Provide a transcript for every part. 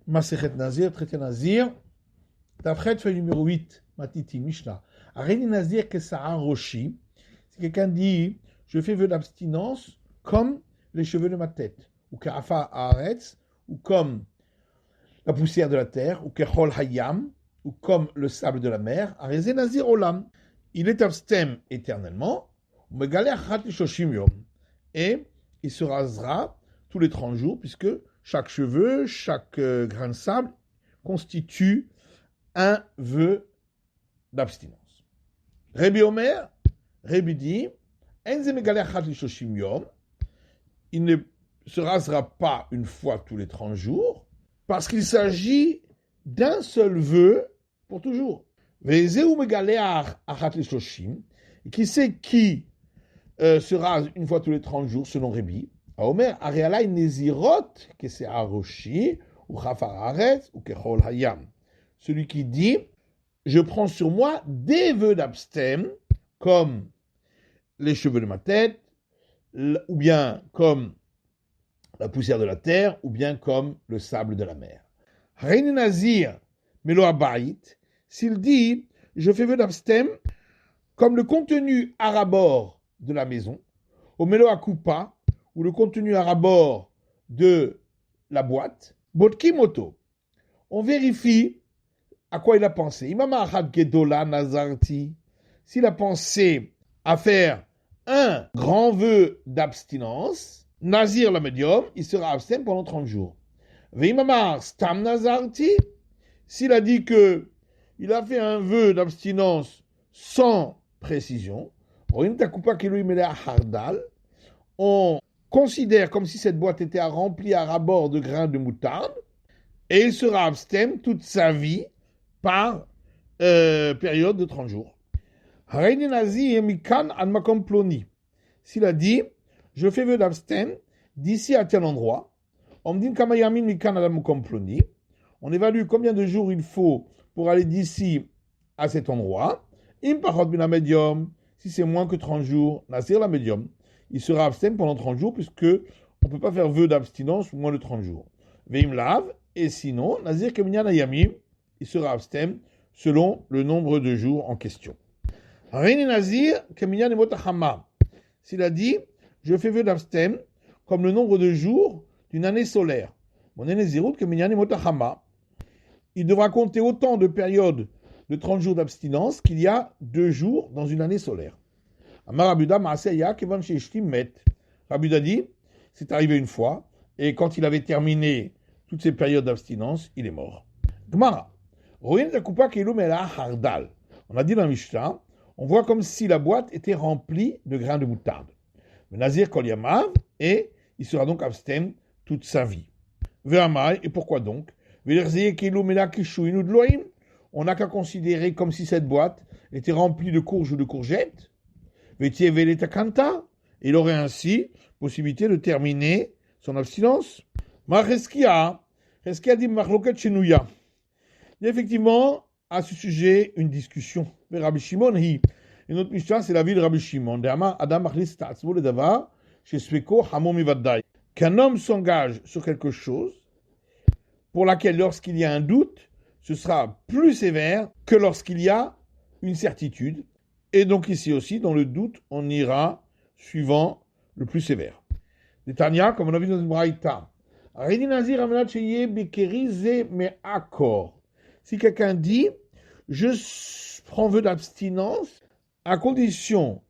Masechet Nazir, traité Nazir, Tafret, feuille numéro 8, Matiti, Mishnah. Areni Nazir Kesa'a Roshi, si quelqu'un dit, je fais vœu d'abstinence comme les cheveux de ma tête, ou Ka'afa Haaretz, ou comme la poussière de la terre, ou Kechol Hayam, ou comme le sable de la mer, Areze Nazir Olam. Il est abstème éternellement, et il se rasera tous les 30 jours, puisque chaque cheveu, chaque grain de sable constitue un vœu d'abstinence. Rabbi Omer, Rabbi dit, il ne se rasera pas une fois tous les 30 jours, parce qu'il s'agit d'un seul vœu pour toujours. Et qui c'est qui se rase une fois tous les 30 jours, selon Rabbi Omer, Arealai Nezirot, que c'est Aroshi, ou Chafar Haaretz, ou Kechol Hayam. Celui qui dit, je prends sur moi des vœux d'abstème, comme les cheveux de ma tête, ou bien comme la poussière de la terre, ou bien comme le sable de la mer. Reine Nazir, Melo Abayit, s'il dit, je fais vœu d'abstème, comme le contenu à rabord de la maison, au Melo Akupa, ou le contenu à rabord de la boîte, Botkimoto, on vérifie à quoi il a pensé. Imama Ahad Gedola Nazarti, s'il a pensé à faire un grand vœu d'abstinence, Nazir le médium, il sera abstème pendant 30 jours. Veimama Stam Nazarti, s'il a dit que il a fait un vœu d'abstinence sans précision, on considère comme si cette boîte était remplie à rabord de grains de moutarde, et il sera abstème toute sa vie par période de 30 jours. S'il a dit, je fais vœu d'abstème d'ici à tel endroit, on évalue combien de jours il faut pour aller d'ici à cet endroit. Si c'est moins que 30 jours, Nasir la médium, il sera abstème pendant 30 jours, puisque on ne peut pas faire vœu d'abstinence moins de 30 jours. Veim lav, et sinon, Nazir Keminyan Ayamim, il sera abstème selon le nombre de jours en question. Reine Nazir Keminyan Emotachama, s'il a dit, je fais vœu d'abstème comme le nombre de jours d'une année solaire. Mon année Zirut Keminyan Emotachama, il devra compter autant de périodes de 30 jours d'abstinence qu'il y a 2 jours dans une année solaire. Amar Rabuda Maaseya Kevan Sheishtim Met. Rabuda dit, c'est arrivé une fois, et quand il avait terminé toutes ces périodes d'abstinence, il est mort. Gmara. Royen Takupa Keilu Mela Hardal. On a dit dans Mishnah, on voit comme si la boîte était remplie de grains de moutarde. Le Nazir Kol Yamav, et il sera donc abstème toute sa vie. Ve'amai, et pourquoi donc? On n'a qu'à considérer comme si cette boîte était remplie de courges ou de courgettes. Il aurait ainsi possibilité de terminer son abstinence. Il y a effectivement à ce sujet une discussion. Mais Rabbi Shimon, et notre Mishnah, c'est la vie de Rabbi Shimon. Qu'un homme s'engage sur quelque chose pour laquelle, lorsqu'il y a un doute, ce sera plus sévère que lorsqu'il y a une certitude. Et donc ici aussi, dans le doute, on ira suivant le plus sévère. Netanya, comme on a vu dans une braïta, si quelqu'un dit, je prends vœu d'abstinence à condition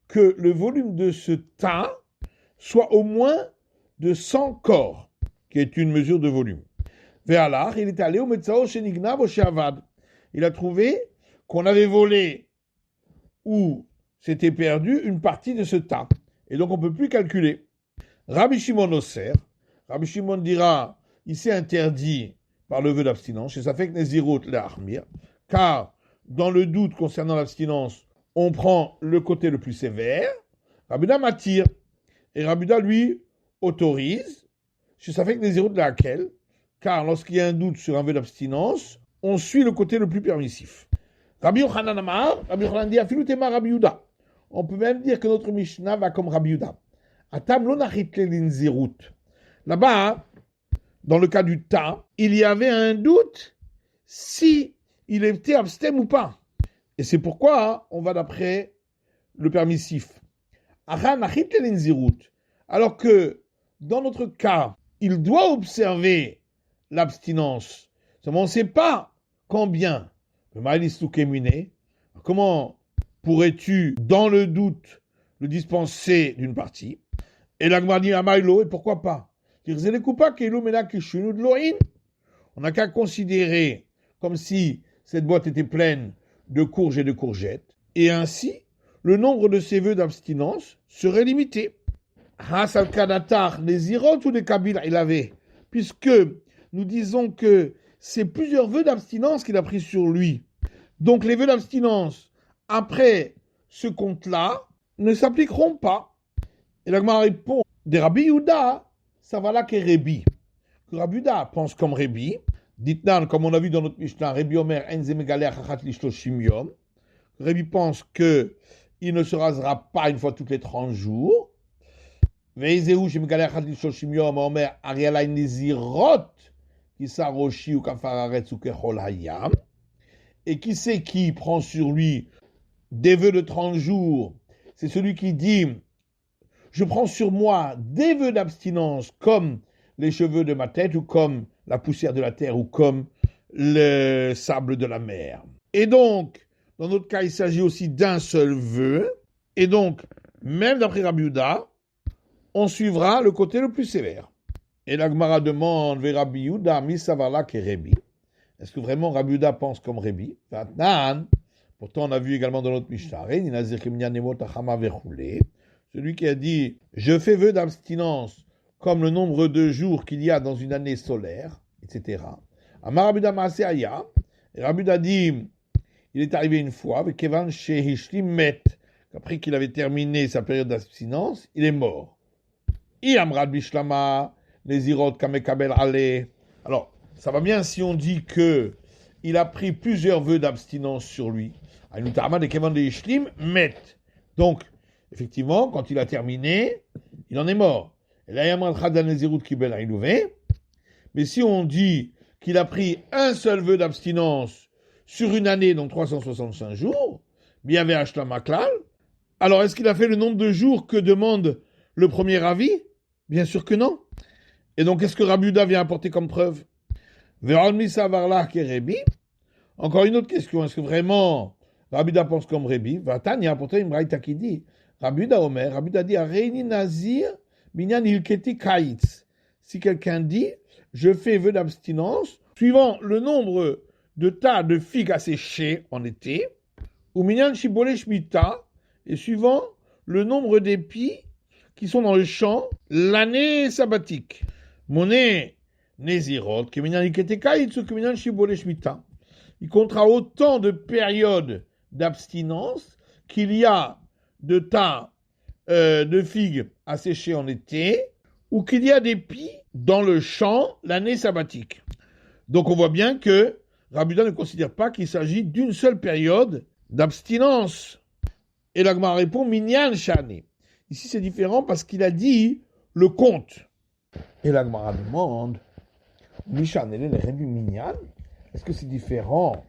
que le volume de ce tas soit au moins de 100 corps, qui est une mesure de volume. Ve'alach, il est allé au Metzao Shenignav au Sheavad. Il a trouvé qu'on avait volé ou s'était perdu une partie de ce tas. Et donc on ne peut plus calculer. Rabbi Shimon Oser, Rabbi Shimon dira, il s'est interdit par le vœu d'abstinence, chez Safek Nezirut Le'achmir, car dans le doute concernant l'abstinence, on prend le côté le plus sévère. Rabuda m'attire. Et Rabuda, lui, autorise, chez Safek Nezirut Le'akel, car lorsqu'il y a un doute sur un vœu d'abstinence, on suit le côté le plus permissif. Rabbi Yochanan Amar, Rabbi Yochanan dit, Afilu tema Rabbi Yuda. On peut même dire que notre Mishnah va comme Rabbi Yuda. Atam lo nachit lelin zirut. Là-bas, dans le cas du tas, il y avait un doute si il était abstème ou pas. Et c'est pourquoi on va d'après le permissif. Alors que dans notre cas, il doit observer l'abstinence. Seulement on ne sait pas combien. Comment pourrais-tu, dans le doute, le dispenser d'une partie? Et l'Agmara dit Amailo, et pourquoi pas? On n'a qu'à considérer comme si cette boîte était pleine de courges et de courgettes, et ainsi, le nombre de ces vœux d'abstinence serait limité. Les irotes ou les kabil il avait, puisque nous disons que c'est plusieurs vœux d'abstinence qu'il a pris sur lui. Donc les vœux d'abstinence, après ce compte-là, ne s'appliqueront pas. Et la Gemara répond, des Rabbi Yehuda, ça va là qu'est Rabbi. Que Rabbi Yehuda pense comme Rabbi, dites-nous, comme on a vu dans notre Mishnah, Rabbi Omer, Enze Megaleh Chachat Lishloshim Yom. Rabbi pense que il ne se rasera pas une fois toutes les 30 jours. Veizeu Shemgaleh Chachat Lishloshim Yom, Omer, Arialai Nezirot, Kisa Roshi ou Kafararetz ou Kechol Hayam. Et qui c'est qui prend sur lui des vœux de 30 jours? C'est celui qui dit, je prends sur moi des vœux d'abstinence comme les cheveux de ma tête ou comme la poussière de la terre ou comme le sable de la mer. Et donc, dans notre cas, il s'agit aussi d'un seul vœu. Et donc, même d'après Rabbi Yehuda, on suivra le côté le plus sévère. Et la Gemara demande, vers Rabbi Yehuda, misavarla ke Rabbi. Est-ce que vraiment Rabbi Yehuda pense comme Rabbi? Pourtant, on a vu également dans notre Mishnah, celui qui a dit, je fais vœu d'abstinence comme le nombre de jours qu'il y a dans une année solaire, etc. Amar Rabbi Yehuda Maaseh Aya, et Rabbi Yehuda dit, il est arrivé une fois, avec Kevan Shehishlim Met, qu'après qu'il avait terminé sa période d'abstinence, il est mort. Iamrad Bishlama, les Irot Kamekabel Ale. Alors, ça va bien si on dit que il a pris plusieurs vœux d'abstinence sur lui. Donc, effectivement, quand il a terminé, il en est mort. Mais si on dit qu'il a pris un seul vœu d'abstinence sur une année, donc 365 jours, Biyavé Ashlam Aklal, alors est-ce qu'il a fait le nombre de jours que demande le premier avis? Bien sûr que non. Et donc, est-ce que Rabbi Yehuda vient apporter comme preuve? Encore une autre question, est-ce que vraiment Rabbi Yehuda pense comme Rabbi? Vatan, il y a apporté une braïta qui dit, Rabbi Yehuda Omer, Rabbi Yehuda dit, Reini Nazir, Binyan Ilketi Kaitz. Si quelqu'un dit, je fais vœu d'abstinence, suivant le nombre de tas de figues à sécher en été, ou Minyan Shibole Shmita, et suivant le nombre d'épis qui sont dans le champ l'année sabbatique. Moné Nezirot, que Minyan Ilketi Kaitz ou que Minyan Shibole Shmita. Il comptera autant de périodes d'abstinence qu'il y a de tas de figues à sécher en été ou qu'il y a d'épis dans le champ l'année sabbatique. Donc on voit bien que Rabbi Yehuda ne considère pas qu'il s'agit d'une seule période d'abstinence. Et la Gemara répond Minyan Shani. Ici c'est différent parce qu'il a dit le compte. Et la Gemara demande Mishan el Rabbi Minyan. Est-ce que c'est différent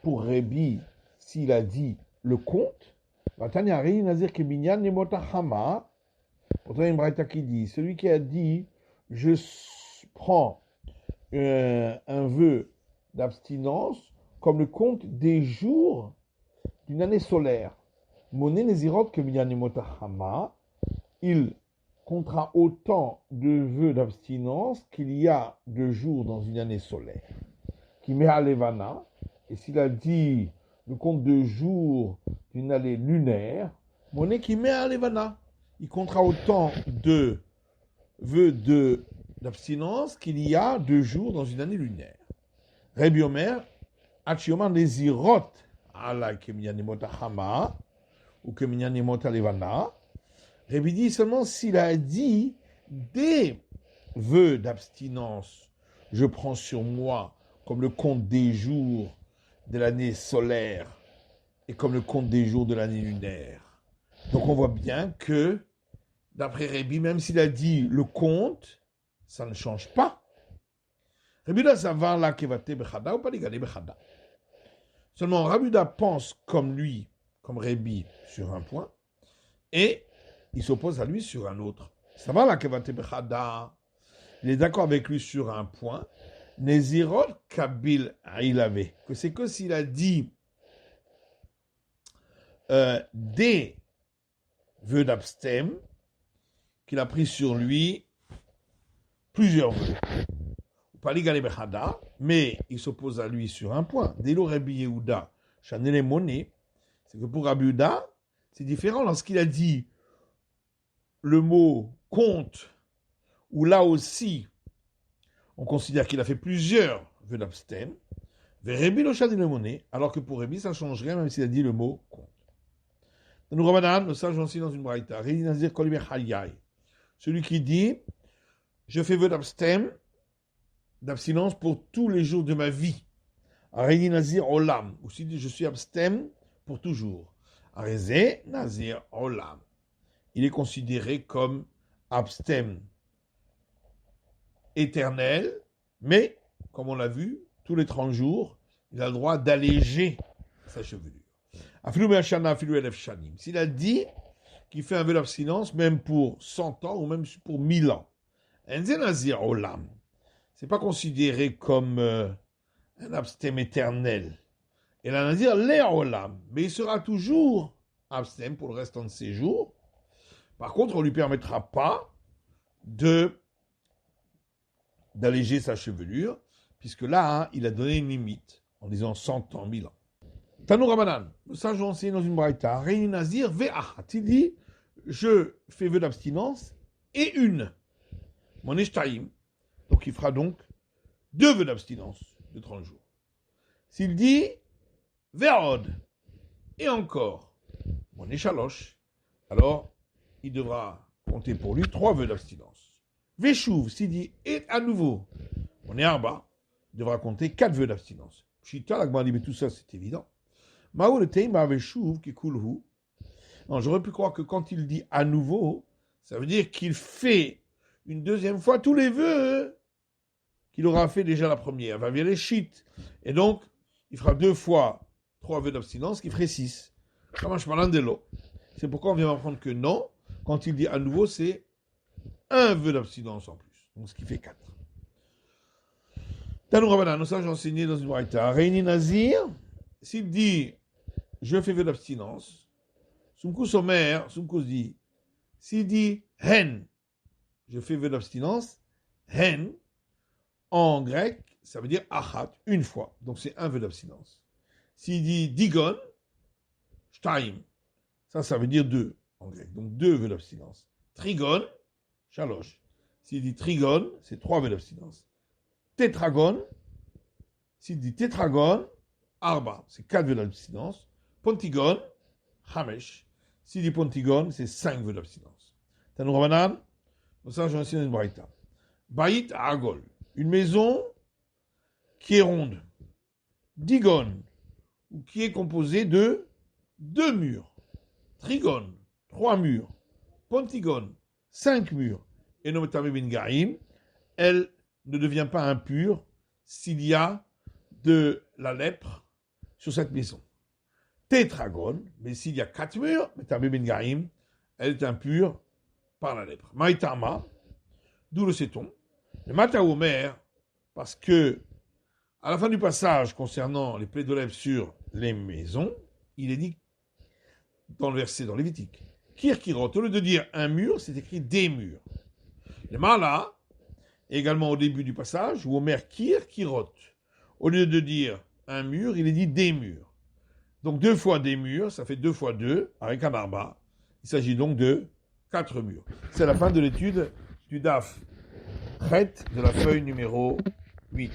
pour Rabbi s'il a dit le compte? Pourtant, il y a une braïta qui dit, celui qui a dit, je prends un vœu d'abstinence comme le compte des jours d'une année solaire. Moné Nezirot que Minyan Nemotahama, il comptera autant de vœux d'abstinence qu'il y a de jours dans une année solaire. Qui met à Levana, et s'il a dit le compte de jours d'une année lunaire, monnaie qui met à Levana, il comptera autant de vœux d'abstinence qu'il y a de jours dans une année lunaire. Rabbi Omer, Achioman Nezirot, ala Keminyanimot Hama, ou Keminyanimot Levana, Rabbi dit seulement s'il a dit des vœux d'abstinence, je prends sur moi comme le compte des jours de l'année solaire et comme le compte des jours de l'année lunaire. Donc on voit bien que, d'après Rabbi, même s'il a dit le compte, ça ne change pas Rabbi Yehuda savar la kevate bechada ou pas ligale bechada. Seulement, Rabbi Yehuda pense comme lui, comme Rabbi, sur un point, et il s'oppose à lui sur un autre. Savar la kevate bechada, il est d'accord avec lui sur un point, Nezirot kabil ailave, que c'est que s'il a dit des vœux d'abstème, qu'il a pris sur lui plusieurs vœux. Mais il s'oppose à lui sur un point. Dès lors, Rabbi Yehuda, Chanel Moné, c'est que pour Rabbi Yehuda, c'est différent lorsqu'il a dit le mot compte, où là aussi, on considère qu'il a fait plusieurs vœux d'abstème, alors que pour Rabbi, ça ne change rien, même s'il a dit le mot compte. Dans nous Ramadan, le sage aussi dans une braïta, celui qui dit, je fais vœu d'abstinence pour tous les jours de ma vie. Areni Nazir Olam, ou s'il dit, je suis abstème pour toujours. Arezé Nazir Olam. Il est considéré comme abstème éternel, mais, comme on l'a vu, tous les 30 jours, il a le droit d'alléger sa chevelure. S'il a dit qu'il fait un vœu d'abstinence, même pour 100 ans ou même pour 1000 ans, c'est pas considéré comme un abstème éternel. Et là, on va dire olam, mais il sera toujours abstème pour le restant de ses jours. Par contre, on ne lui permettra pas d'alléger sa chevelure, puisque là, il a donné une limite, en disant 100 ans, 1000 ans. Tanou Ramadan, le sage a enseigné dans une braïta, Reini Nazir ve'achat, il dit, je fais vœu d'abstinence et une. Mon eshtaïm, donc il fera donc 2 vœux d'abstinence de 30 jours. S'il dit ve'od, et encore, mon eshalosh, alors il devra compter pour lui 3 vœux d'abstinence. Ve'shuv, s'il dit et à nouveau, mon arba, il devra compter 4 vœux d'abstinence. Chita, la Gemara dit, mais tout ça c'est évident. Maou le teima ve'shuv ki kulhu. Non, j'aurais pu croire que quand il dit à nouveau, ça veut dire qu'il fait une deuxième fois tous les vœux qu'il aura fait déjà la première. Va bien les shit. Et donc, il fera 2 fois 3 vœux d'abstinence, qui ferait 6. C'est pourquoi on vient m'apprendre que non, quand il dit à nouveau, c'est un vœu d'abstinence en plus. Donc, ce qui fait 4. Tanou Rabbanan, nous ça j'ai enseigné dans une braïta. Reini Nazir, s'il dit, je fais vœu d'abstinence, Sumkus Omer, Sumkus dit, s'il dit hen, je fais vœu d'abstinence, hen, en grec, ça veut dire achat, une fois. Donc c'est un vœu d'abstinence. S'il dit digon, shtaim, ça veut dire 2 en grec. Donc 2 vœux d'abstinence. Trigon, shalosh. S'il dit trigon, c'est 3 vœux d'abstinence. Tétragon, s'il dit tétragon, arba, c'est 4 vœux d'abstinence. Pontigon, hamesh. S'il dit pontigon, c'est 5 vœux d'abstinence. Tanou Rabbanan, ça j'ai enseigné une braïta. Baït agol, une maison qui est ronde. Digon, ou qui est composée de 2 murs. Trigon, 3 murs. Pontigon, 5 murs. Et nometame bin gaim, elle ne devient pas impure s'il y a de la lèpre sur cette maison. Tétragon, mais s'il y a 4 murs, nometame bin gaim, elle est impure par la lèpre. Maïtama, d'où le sait-on? Le Mataomer, parce que à la fin du passage concernant les plaies de lèpre sur les maisons, il est dit dans le verset dans Lévitique, Kirkirot, au lieu de dire un mur, c'est écrit des murs. Le Mala, également au début du passage, où Omer Kirkirot, au lieu de dire un mur, il est dit des murs. Donc 2 fois des murs, ça fait 2 fois 2, avec un arba. Il s'agit donc de 4 murs. C'est la fin de l'étude du DAF. Prête de la feuille numéro 8.